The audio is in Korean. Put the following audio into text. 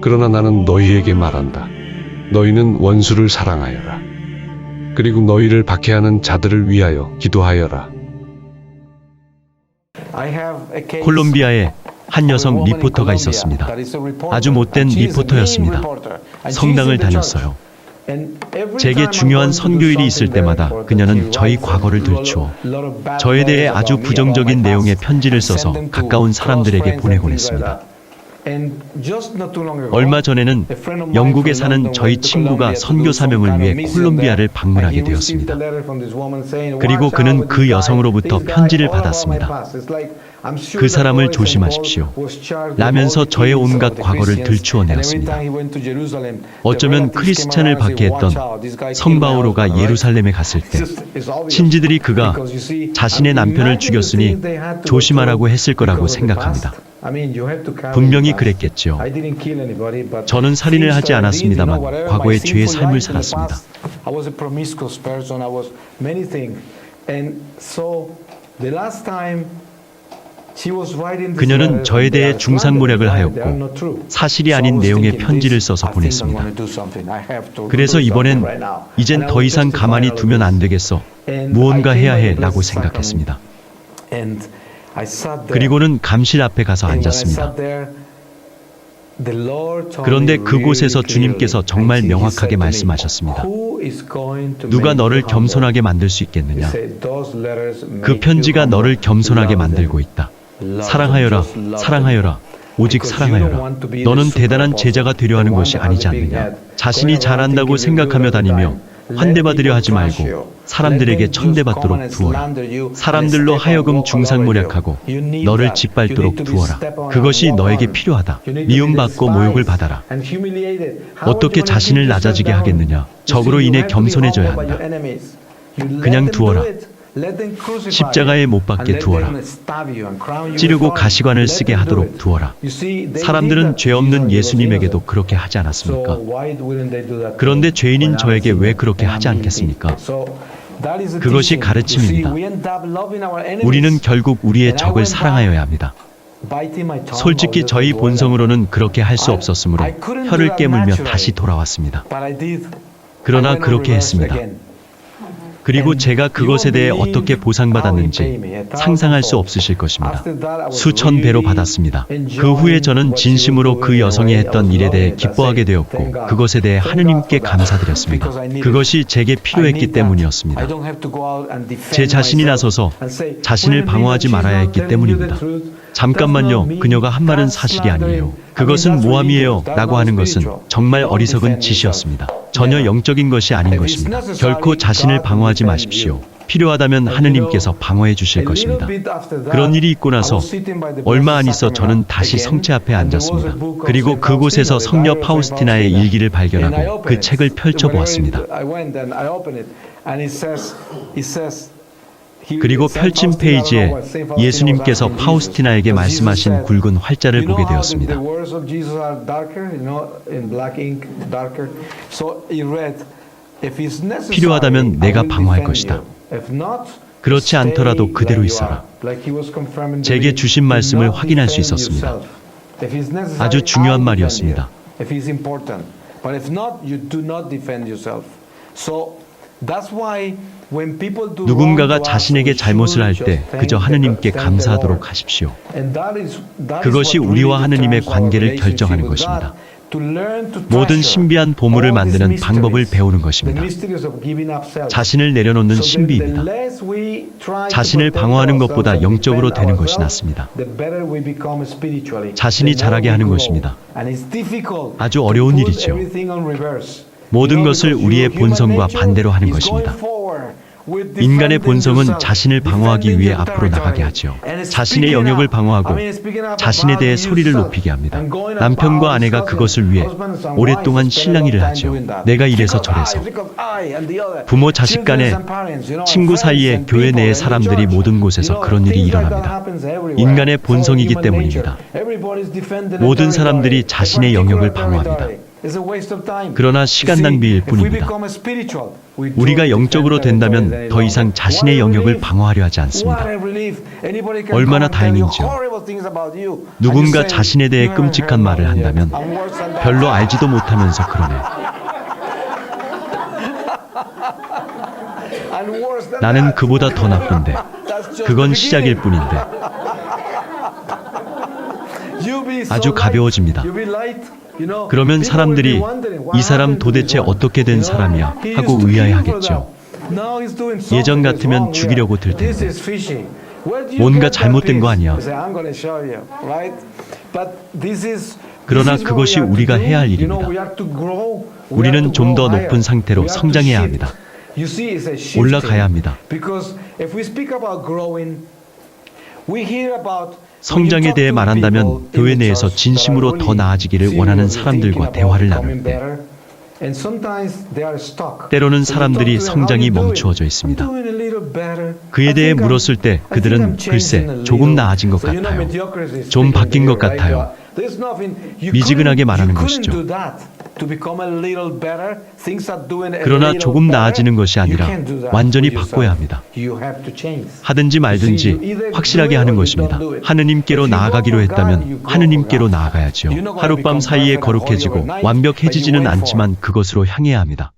그러나 나는 너희에게 말한다. 너희는 원수를 사랑하여라. 그리고 너희를 박해하는 자들을 위하여 기도하여라. 콜롬비아에 한 여성 리포터가 있었습니다. 아주 못된 리포터였습니다. 성당을 다녔어요. 제게 중요한 선교일이 있을 때마다 그녀는 저희 과거를 들추어 저에 대해 아주 부정적인 내용의 편지를 써서 가까운 사람들에게 보내곤 했습니다. 얼마 전에는 영국에 사는 저희 친구가 선교 사명을 위해 콜롬비아를 방문하게 되었습니다. 그리고 그는 그 여성으로부터 편지를 받았습니다. 그 사람을 조심하십시오. 라면서 저의 온갖 과거를 들추어내었습니다. 어쩌면 크리스찬을 박해했던 성 바오로가 예루살렘에 갔을 때 신지들이 그가 자신의 남편을 죽였으니 조심하라고 했을 거라고 생각합니다. 분명히 그랬겠죠. 저는 살인을 하지 않았습니다만 과거의 죄의 삶을 살았습니다. 그녀는 저에 대해 중상모략을 하였고 사실이 아닌 내용의 편지를 써서 보냈습니다. 그래서 이번엔 이젠 더 이상 가만히 두면 안 되겠어. 무언가 해야 해 라고 생각했습니다. 그리고는 감실 앞에 가서 앉았습니다. 그런데 그곳에서 주님께서 정말 명확하게 말씀하셨습니다. 누가 너를 겸손하게 만들 수 있겠느냐? 그 편지가 너를 겸손하게 만들고 있다. 사랑하여라, 사랑하여라, 오직 사랑하여라. 너는 대단한 제자가 되려 하는 것이 아니지 않느냐? 자신이 잘한다고 생각하며 다니며 환대받으려 하지 말고 사람들에게 천대받도록 두어라. 사람들로 하여금 중상모략하고 너를 짓밟도록 두어라. 그것이 너에게 필요하다. 미움받고 모욕을 받아라. 어떻게 자신을 낮아지게 하겠느냐? 적으로 인해 겸손해져야 한다. 그냥 두어라. 십자가에 못 박게 두어라. 찌르고 가시관을 쓰게 하도록 두어라. 사람들은 죄 없는 예수님에게도 그렇게 하지 않았습니까? 그런데 죄인인 저에게 왜 그렇게 하지 않겠습니까? 그것이 가르침입니다. 우리는 결국 우리의 적을 사랑하여야 합니다. 솔직히 저희 본성으로는 그렇게 할 수 없었으므로 혀를 깨물며 다시 돌아왔습니다. 그러나 그렇게 했습니다. 그리고 제가 그것에 대해 어떻게 보상받았는지 상상할 수 없으실 것입니다. 수천 배로 받았습니다. 그 후에 저는 진심으로 그 여성이 했던 일에 대해 기뻐하게 되었고 그것에 대해 하느님께 감사드렸습니다. 그것이 제게 필요했기 때문이었습니다. 제 자신이 나서서 자신을 방어하지 말아야 했기 때문입니다. 잠깐만요. 그녀가 한 말은 사실이 아니에요. 그것은 모함이에요. 라고 하는 것은 정말 어리석은 짓이었습니다. 전혀 영적인 것이 아닌 것입니다. 결코 자신을 방어하지 마십시오. 필요하다면 하느님께서 방어해 주실 것입니다. 그런 일이 있고 나서 얼마 안 있어 저는 다시 성체 앞에 앉았습니다. 그리고 그곳에서 성녀 파우스티나의 일기를 발견하고 그 책을 펼쳐보았습니다. 그리고 펼친 페이지에 예수님께서 파우스티나에게 말씀하신 굵은 활자를 보게 되었습니다. 필요하다면 내가 방어할 것이다. 그렇지 않더라도 그대로 있어라. 제게 주신 말씀을 확인할 수 있었습니다. 아주 중요한 말이었습니다. 누군가가 자신에게 잘못을 할 때 그저 하느님께 감사하도록 하십시오. 그것이 우리와 하느님의 관계를 결정하는 것입니다. 모든 신비한 보물을 만드는 방법을 배우는 것입니다. 자신을 내려놓는 신비입니다. 자신을 방어하는 것보다 영적으로 되는 것이 낫습니다. 자신이 자라게 하는 것입니다. 아주 어려운 일이죠. 모든 것을 우리의 본성과 반대로 하는 것입니다. 인간의 본성은 자신을 방어하기 위해 앞으로 나가게 하죠. 자신의 영역을 방어하고 자신에 대해 소리를 높이게 합니다. 남편과 아내가 그것을 위해 오랫동안 실랑이를 하죠. 내가 이래서 저래서. 부모 자식 간에, 친구 사이에, 교회 내의 사람들이 모든 곳에서 그런 일이 일어납니다. 인간의 본성이기 때문입니다. 모든 사람들이 자신의 영역을 방어합니다. 그러나 시간 낭비일 뿐입니다. 우리가 영적으로 된다면 더 이상 자신의 영역을 방어하려 하지 않습니다. 얼마나 다행인지요. 누군가 자신에 대해 끔찍한 말을 한다면 별로 알지도 못하면서 그러네. 나는 그보다 더 나쁜데. 그건 시작일 뿐인데. 아주 가벼워집니다. 그러면 사람들이 이 사람 도대체 어떻게 된 사람이야 하고 의아해하겠죠. 예전 같으면 죽이려고 들 텐데. 뭔가 잘못된 거 아니야. 그러나 그것이 우리가 해야 할 일입니다. 우리는 좀 더 높은 상태로 성장해야 합니다. 올라가야 합니다. 성장에 대해 말한다면 교회 내에서 진심으로 더 나아지기를 원하는 사람들과 대화를 나눌 때 때로는 사람들이 성장이 멈추어져 있습니다. 그에 대해 물었을 때 그들은 글쎄 조금 나아진 것 같아요. 좀 바뀐 것 같아요. 미지근하게 말하는 것이죠. 그러나 조금 나아지는 것이 아니라 완전히 바꿔야 합니다. 하든지 말든지 확실하게 하는 것입니다. 하느님께로 나아가기로 했다면 하느님께로 나아가야지요. 하룻밤 사이에 거룩해지고 완벽해지지는 않지만 그것으로 향해야 합니다.